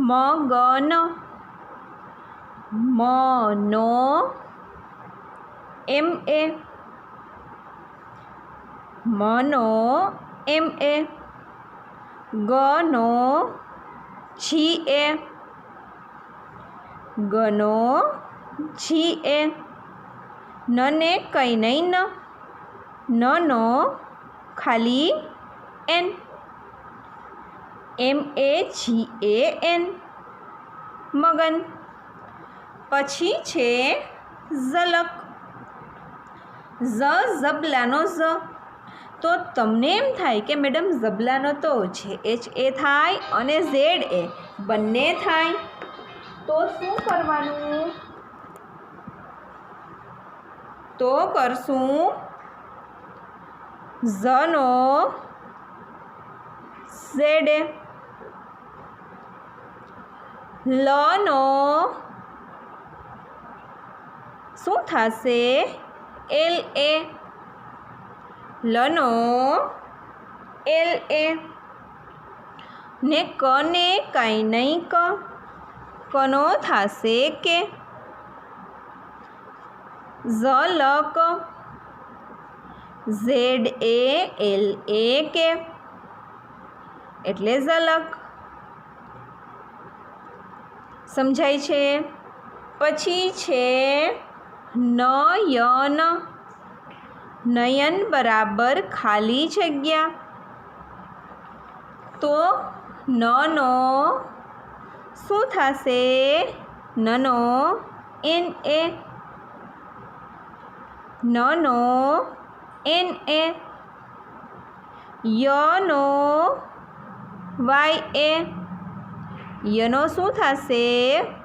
મગન, મનો MA, મનો MA, ગનો GA, ગનો GA, નને કંઈ નહીં નનો ખાલી N, MAGAN, મગન. પછી છે ઝલક, ઝબલાનો ઝ. તો તમને એમ થાય કે મેડમ ઝબલાનો તો HA થાય અને ZA બંને થાય, તો શું કરવાનું? તો કરશું ઝનો ZA, લનો શું થશે? LA, લનો LA, ને કને કાંઈ નહીં કનો થશે કે ઝલક, ZALA કે એટલે ઝલક. સમજાય છે? પછી છે નયન, નયન બરાબર ખાલી જગ્યા. તો નનો શું થશે? નનો NA, નનો NA, યનો YA, યનો શું થશે?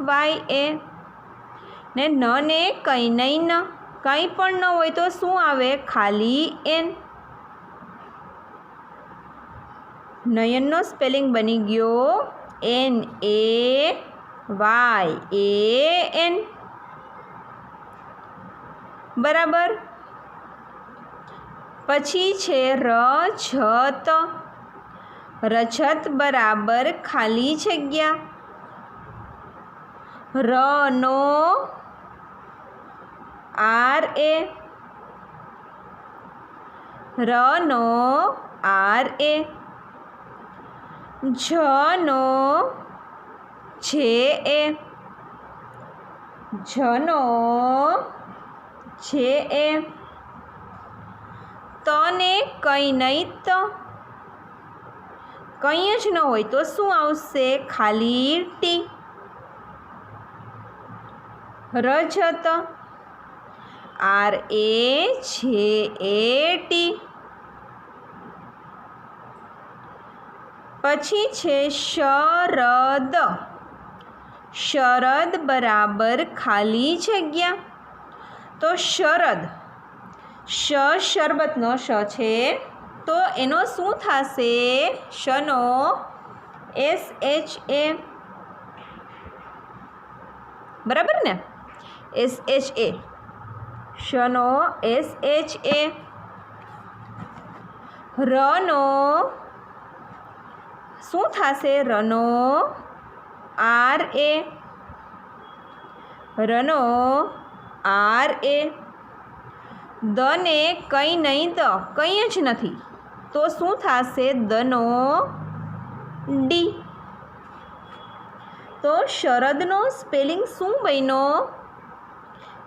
YA, ને નને કંઈ નહીં કંઈ પણ ન હોય તો શું આવે? ખાલી N. નયનનો સ્પેલિંગ બની ગયો NAYAN, બરાબર. પછી છે રજત, રજત બરાબર ખાલી જગ્યા. રનો RA, રનો RA, જનો JA, જનો JA, તને કંઈ નહીં કંઈ જ ન હોય તો શું આવશે? ખાલી T, રજત RAJAT. પછી છે શરદ, શરદ બરાબર ખાલી જગ્યા. તો શરદ, શરબતનો શ છે, તો એનો શું થશે? શનો SHA, બરાબર ને? SHA, શનો SHA. રનો શું થશે? રનો RA, રનો RA. દને કંઈ નહીં કંઈ જ નથી તો શું થશે? દનો D. તો શરદનો સ્પેલિંગ શું બન્યો?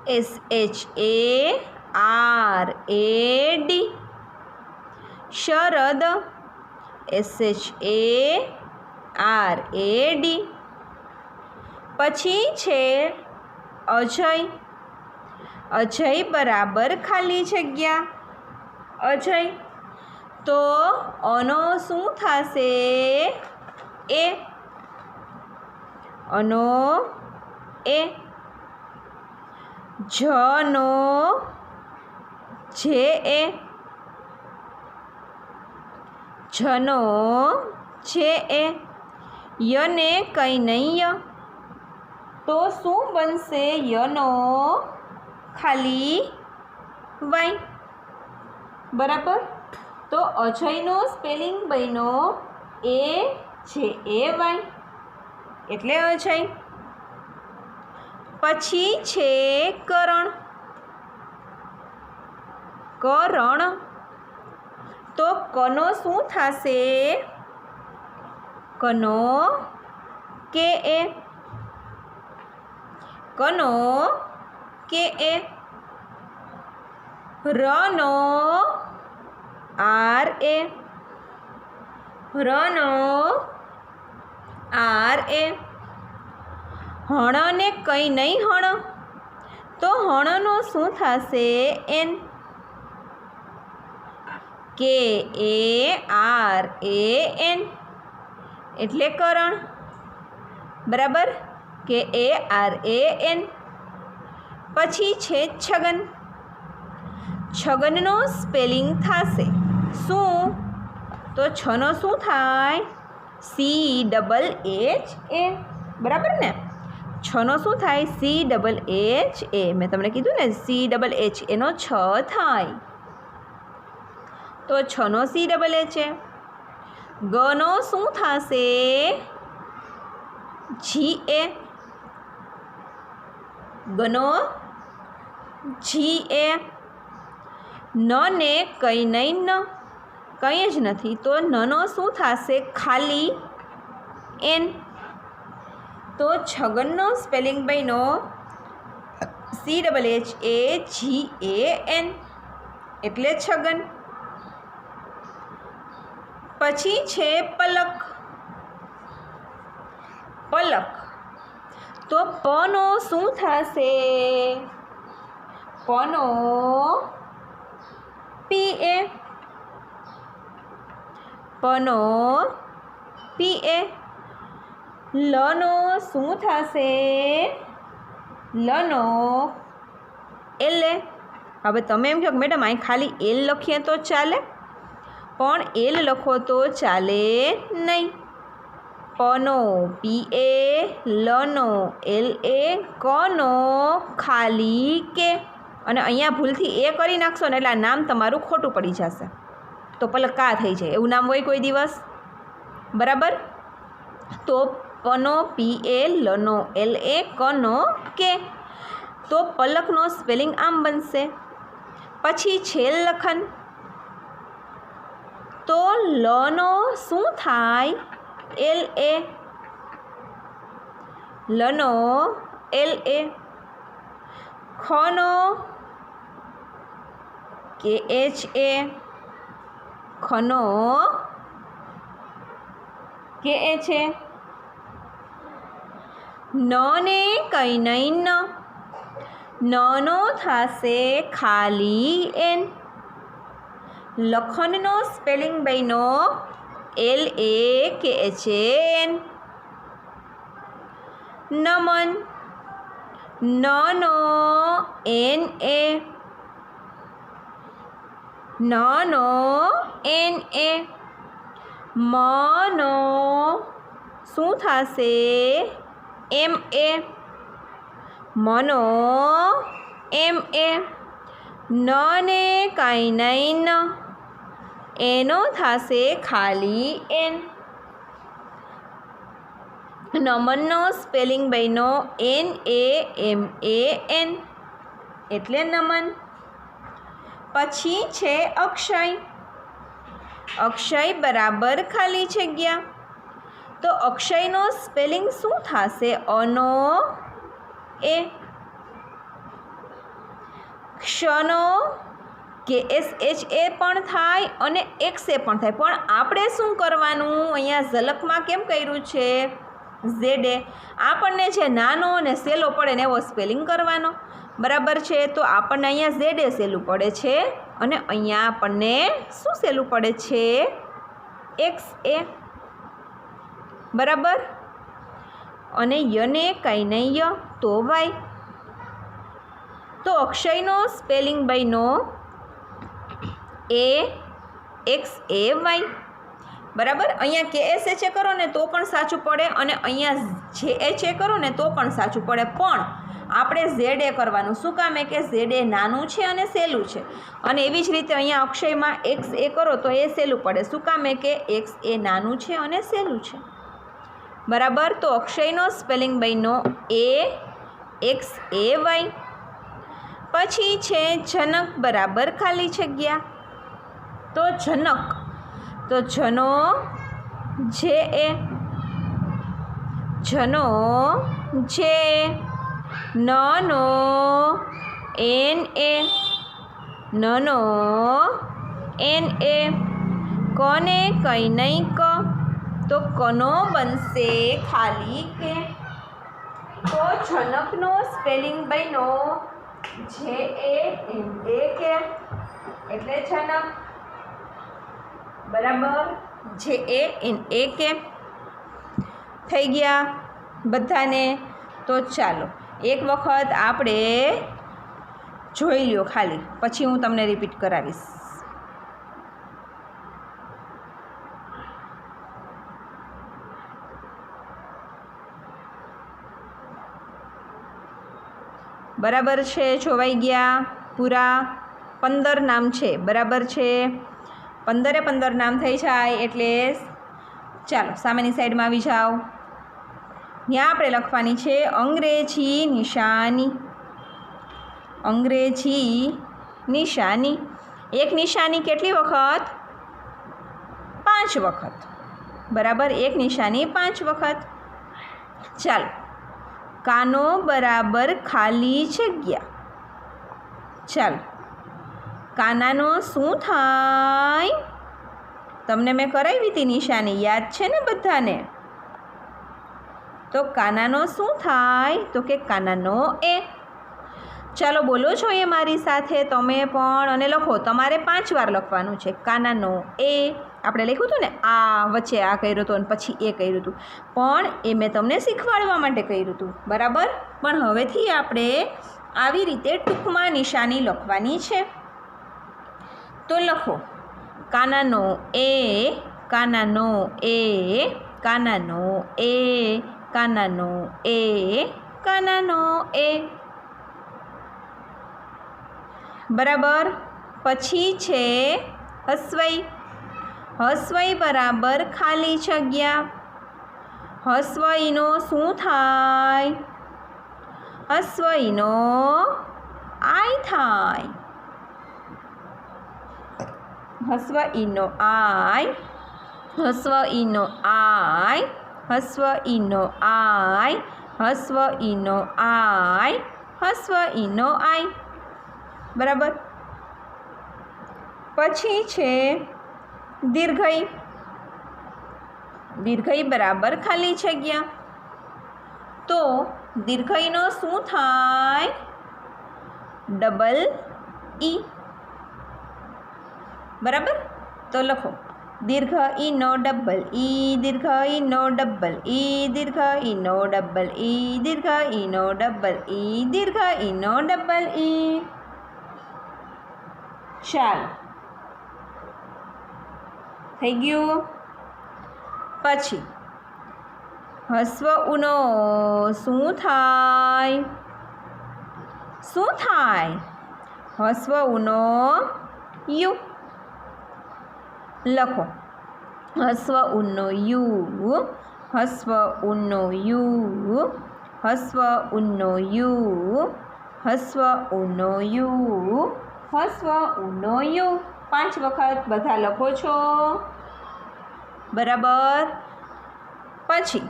SHARAD, શરદ SHARAD. પછી છે અજય, અજય બરાબર ખાલી જગ્યા. અજય, તો અનો શું થશે? A, અનો A. જનો JA, જનો JA. યને કંઈ નહીં તો શું બનશે? યનો ખાલી Y, બરાબર. તો અજયનો સ્પેલિંગ બન્યો AJAY. એટલે અજય. પછી છે કરણ. કરણ તો કનો શું થશે? કનો કે એ. કનો કે એ. રનો આર એ. રનો આર એ. હણને કંઈ નહીં હણ તો હણનો શું થશે? એન. કે એ આર એ એન એટલે કરણ. બરાબર, કે એ આર એ એન. પછી છે છગન. છગનનો સ્પેલિંગ થશે શું? તો છનો શું થાય? CHH. બરાબર ને? છનો શું થાય? CHH. મેં તમને કીધું ને CHH એનો છ થાય. તો છનો CHH. ગનો શું થશે? GA. ગનો GA. ન ને કંઈ નહીં ન, કંઈ જ નથી તો નનો શું થશે? ખાલી એન. તો છગનનો સ્પેલિંગ બન્યો CHHAGAN એટલે છગન. પછી છે પલક. પલક તો પનો શું થશે? પનો PA. પનો PA. લનો શું થશે? લનો LA. હવે તમે એમ કહો કે મેડમ અહીં ખાલી એલ લખીએ તો ચાલે, પણ એલ લખો તો ચાલે નહીં. પનો PA, લનો LA, કનો ખાલી કે. અને અહીંયા ભૂલથી એ કરી નાખશો ને એટલે આ નામ તમારું ખોટું પડી જશે, તો પલક કા થઈ જાય. એવું નામ હોય કોઈ દિવસ? બરાબર. તો પનો PA, લનો LA, કનો કે. તો પલકનો સ્પેલિંગ આમ બનશે. પછી છે લખન. તો લનો શું થાય? LA. લનો LA. ખનો KHA. ખનો KHA. ન ને કંઈ નહીં ન, નનો થશે ખાલી એન. લખનનો સ્પેલિંગ બન્યો LAKHAN. નમન. નનો NA. નનો NA. મનો શું થશે? MA. મનો MA. ન ને કાંઈ નહીં ન, એનો થશે ખાલી એન. નમનનો સ્પેલિંગ બન્યો NAMAN એટલે નમન. પછી છે અક્ષય. અક્ષય બરાબર ખાલી જગ્યા. તો અક્ષયનો સ્પેલિંગ શું થશે? અનો એ. ક્ષનો KSHA પણ થાય અને XA પણ થાય, પણ આપણે શું કરવાનું? અહીંયા ઝલકમાં કેમ કર્યું છે? ZA. આપણને જે નાનો અને સહેલો પડે ને એવો સ્પેલિંગ કરવાનો. બરાબર છે? તો આપણને અહીંયા ZA સહેલું પડે છે અને અહીંયા આપણને શું સહેલું પડે છે? XA. બરાબર. અને યને કાંઈ નહીં ય તો વાય. તો અક્ષયનો સ્પેલિંગ બન્યો AXAY. બરાબર. અહીંયા KSHA કરો ને તો પણ સાચું પડે અને અહીંયા JHA કરો ને તો પણ સાચું પડે, પણ આપણે ZA કરવાનું. શું કામ? કે ZA નાનું છે અને સહેલું છે. અને એવી જ રીતે અહીંયા અક્ષયમાં XA કરો તો એ સહેલું પડે. શું કામ? કે XA નાનું છે અને સહેલું છે. બરાબર. તો અક્ષયનો સ્પેલિંગ બન્યો AXAY. પછી છે જનક બરાબર ખાલી જગ્યા. તો જનક, તો જનો JA, જનો જે, નનો NA, નનો NA. કને કંઈ નહીં ક, તો કનો બનશે ખાલી કે. તો જનકનો સ્પેલિંગ બન્યો JANAK એટલે જનક. બરાબર. JANAK થઈ ગયા બધાને. તો ચાલો એક વખત આપણે જોઈ લ્યો ખાલી, પછી હું તમને રિપીટ કરાવીશ. બરાબર છે, જોવાઈ ગયા પૂરા. 15 નામ છે. બરાબર છે, 15 નામ થઈ જાય એટલે ચાલો સામેની સાઈડમાં આવી જાઓ. ત્યાં આપણે લખવાની છે અંગ્રેજી નિશાની. અંગ્રેજી નિશાની. એક નિશાની કેટલી વખત? 5 વખત. બરાબર, એક નિશાની 5 વખત. ચાલો, કાનો બરાબર ખાલી જગ્યા. ચાલો, કાનાનો શું થાય? તમને મેં કરાવી હતી નિશાની, યાદ છે ને બધાને? તો કાનાનો શું થાય? તો કે કાનાનો A. ચાલો બોલો છો એ મારી સાથે તમે પણ, અને લખો. તમારે 5 વાર લખવાનું છે કાનાનો A. આપણે લખ્યું હતું ને, આ વચ્ચે આ કર્યું હતું અને પછી એ કર્યું હતું, પણ એ મેં તમને શીખવાડવા માટે કર્યું હતું. બરાબર. પણ હવેથી આપણે આવી રીતે ટૂંકમાં નિશાની લખવાની છે. તો લખો કાનાનો A, કાનાનો A, કાનાનો A, કાનાનો A, કાનાનો A. બરાબર. પછી છે હસવઈ. હસવઈ બરાબર ખાલી જગ્યા. હસવઈનો શું થાય? હસવઈનો I થાય. હસવઈનો I, હસવઈનો I, હસવઈનો I, હસવઈનો I, હસવઈનો I. બરાબર. પછી છે દીર્ઘઈ. દીર્ઘઈ બરાબર ખાલી જગ્યા. તો દીર્ઘઈનો શું થાય? Double E. બરાબર. તો લખો દીર્ઘ ઈનો ડબલ E, દીર્ઘ ઈનો ડબલ E, દીર્ઘ ઈનો ડબલ E, દીર્ઘ ઈનો ડબલ E, દીર્ઘ ઈનો ડબલ E. ચાલો, થઈ ગયું. પછી હસ્વ ઉનો શું થાય? શું થાય? હસ્વ ઉનો યુ. લખો હસ્વ ઉનો યુ, હસ્વ ઉનો યુ, હસ્વ ઉનો યુ, હસ્વ ઉનો યુ, હસ્વ ઉનો યુ. 5 વખત બધા લખો છો. બરાબર. પછી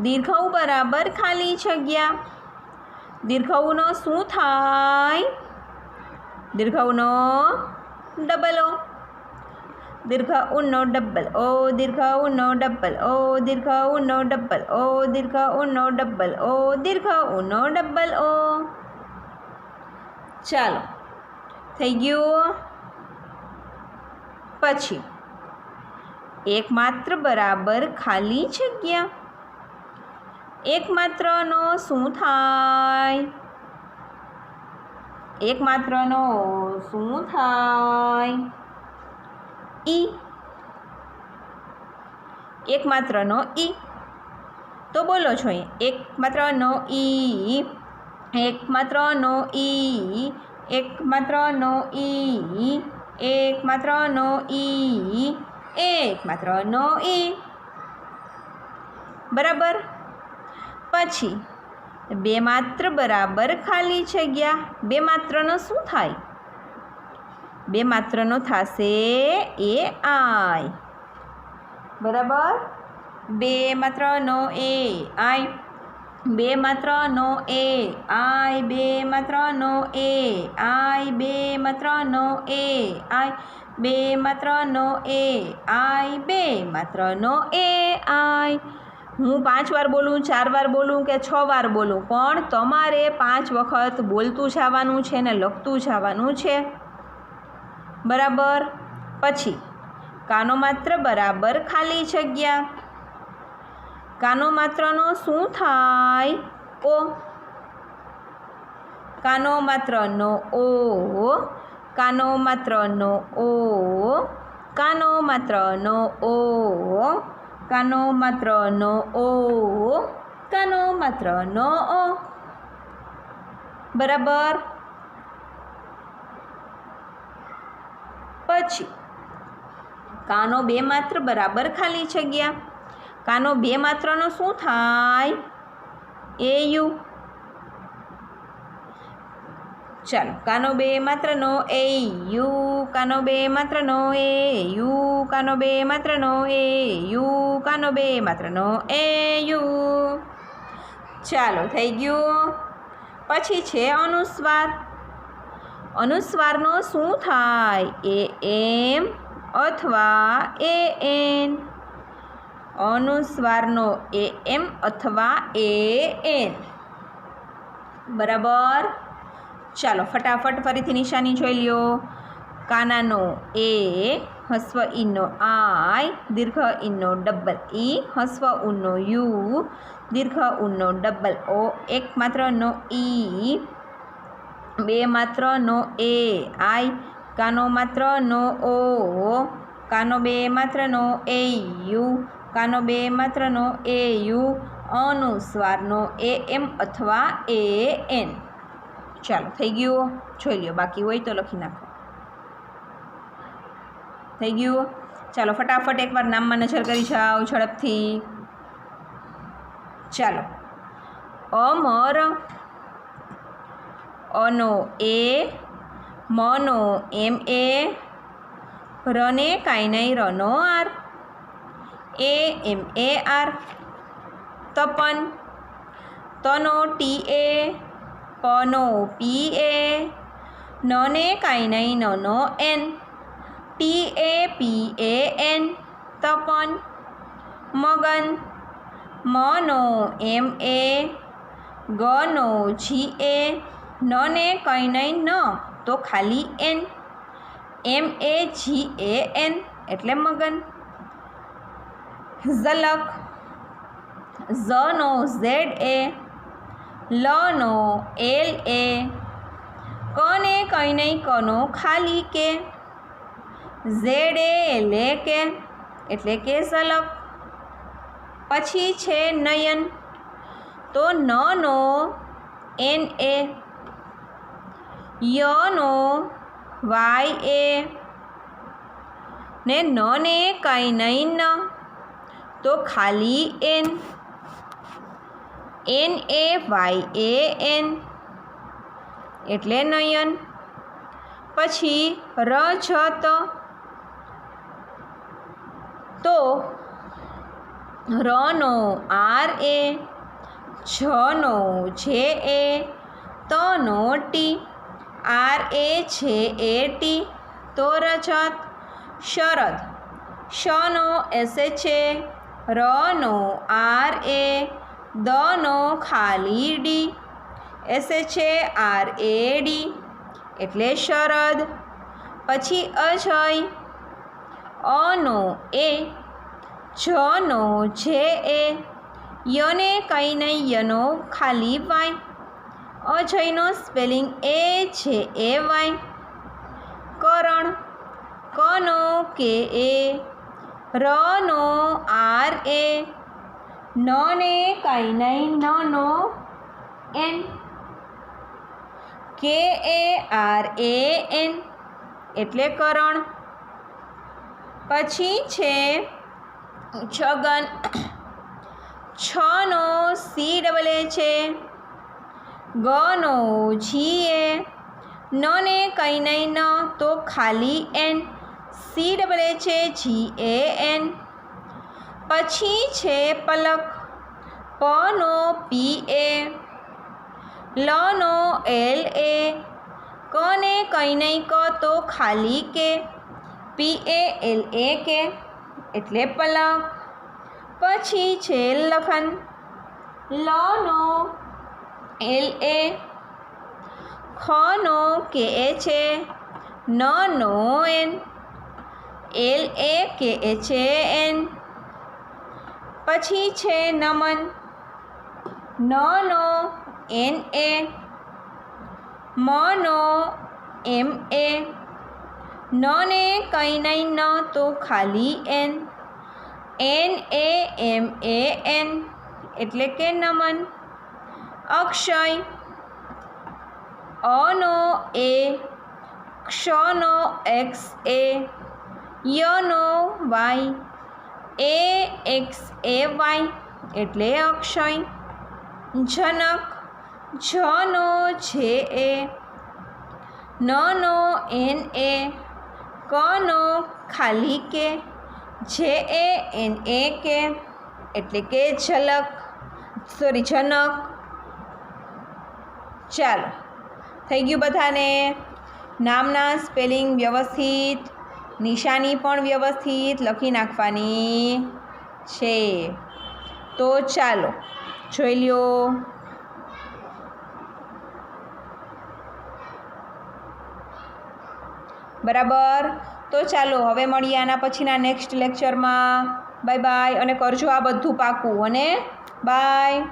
દીર્ઘઉ બરાબર ખાલી જગ્યા. દીર્ઘઉનો શું થાય? દીર્ઘઉનો ડબલ O. દીર્ઘ ઉનો ડબલ O, દીર્ઘ ઉનો ડબલ O, દીર્ઘ ઉનો ડબલ O, દીર્ઘ ઉનો ડબલ O, દીર્ઘ ઉનો ડબલ O. ચાલો, થઈ ગયું. પછી એકમાત્ર બરાબર ખાલી જગ્યા. એકમાત્રનો શું થાય? એકમાત્રનો શું થાય? E. એકમાત્રનો E. તો બોલો છો એકમાત્રનો E, એકમાત્રનો E, એકમાત્રનો E, એકમાત્રનો E, એકમાત્રનો E. બરાબર. પછી બે માત્ર બરાબર ખાલી જગ્યા, બે માત્રનો શું થાય? બે માત્રનો થશે એ આય. બરાબર. બે માત્રનો એ આય, બે માત્રનો એ આય, બે માત્રનો એ આય, બે માત્રનો એ આય, બે માત્રનો એ આય, બે માત્રનો એ આય. હું 5 વાર બોલું, 4 વાર બોલું કે 6 વાર બોલું, પણ તમારે 5 વખત બોલતું જવાનું છે ને લખતું જવાનું છે. બરાબર. પછી કાનો માત્ર બરાબર ખાલી જગ્યા, કાનો માત્રનો શું થાય? ઓ. કાનો માત્રનો ઓ, કાનો માત્રનો ઓ, કાનો માત્રનો ઓ, કાનો માત્રનો ઓ, કાનો માત્રનો ઓ. બરાબર. પછી કાનો બે માત્ર બરાબર ખાલી જગ્યા, કાનો બે માત્રનો શું થાય? એ યુ. ચાલો, કાનો બે માત્રનો એ યુ, કાનો બે માત્રનો એ યુ, કાનો બે માત્રનો એ યુ, કાનો બે માત્રનો એ યુ. ચાલો, થઈ ગયું. પછી છે અનુસ્વાર. અનુસ્વારનો શું થાય? એ એમ અથવા એ એન. અનુસ્વારનો એ એમ અથવા એ એન. બરાબર. ચાલો, ફટાફટ ફરીથી નિશાની જોઈ લ્યો. કાનાનો એ, હસ્વ ઈનો આય, દીર્ઘ ઈનો ડબલ ઈ, હસ્વ ઉનો યુ, દીર્ઘ ઉનો ડબલ ઓ, એક માત્રનો ઈ, બે માત્રનો એ આય, કાનો માત્રનો ઓ, કાનો બે માત્રનો એ યુ, કાનો બે માત્રનો એ યુ, અનુસ્વારનો એ એમ અથવા એ એન. ચાલો, થઈ ગયું. જોઈ લો, બાકી હોય તો લખી નાખો. થઈ ગયું. ચાલો, ફટાફટ એકવાર નામમાં નજર કરી જાઓ ઝડપથી. ચાલો, અમર, અનો એ, મનો એમ એ, રને કાંઈ નહીં રનો R, A M A R. Tapan, તનો ટી એ, પનો પી એ, નને કાંઈ નહીં નનો N, T A P A N. Tapan. Magan, મનો એમ એ, ગનો જી એ, નને કંઈ નહીં ન તો ખાલી એન, એમ એ જી એ એન એટલે મગન. ઝલક, ઝનો ઝેડ એ, લનો એલ એ, કને કંઈ નહીં કનો ખાલી કે, ઝેડ એ લે કે એટલે કે ઝલક. પછી છે નયન. તો નનો એન એ, યનો વાય એ, ને નને કાંઈ નહીં ન તો ખાલી N, N A Y A N એટલે નયન. પછી રજત. તો રનો આર એ, જનો જે એ, તનો ટી, આર એ છે એ ટી તો રજત. શરદ, શનો એસ છે, રનો આર એ, દનો ખાલી ડી, એસ છે આર એ ડી એટલે શરદ. પછી અજય, અનો એ, જનો જે એ, યને કંઈ નહીં યનો ખાલી વાય, અજયનો સ્પેલિંગ એ છે એ વાય. કરણ, કનો કે એ, રનો આર એ, નને કાંઈ નહીં નનો એન, કે એ આર એ એન એટલે કરણ. પછી છે છગન. છનો સી ડબલ એ છે, ગનો જી એ, નને કંઈ નહીં ન તો ખાલી એન, સી ડબલ એ છે જી એ એન. પછી છે પલક, પનો પી એ, લનો એલ એ, કને કંઈ નહીં ક તો ખાલી કે, પી એ એલ એ કે એટલે પલક. પછી છે લખન, લનો એલ એ, ખનો કે એ છે, નનો એન, એલ એ કે એ છે એન. પછી છે નમન, નનો એન એ, મનો એમ એ, નને કંઈ નહીં ન તો ખાલી N, N A M A N એટલે કે નમન. અક્ષય, અનો એ, ક્ષનો એક્સ એ, યનો Y, A X A Y એટલે અક્ષય. જનક, જનો જે એ, નનો એન એ, કનો ખાલી કે, જે એ એન એ કે એટલે કે જનક. ચાલો, થઈ ગયું બધાને? નામના સ્પેલિંગ વ્યવસ્થિત, નિશાની પણ વ્યવસ્થિત લખી નાખવાની છે. તો ચાલો જોઈ લ્યો. બરાબર? તો ચાલો હવે મળીએ આના પછીના નેક્સ્ટ લેક્ચરમાં. Bye bye. અને કરજો આ બધું પાકું. અને બાય.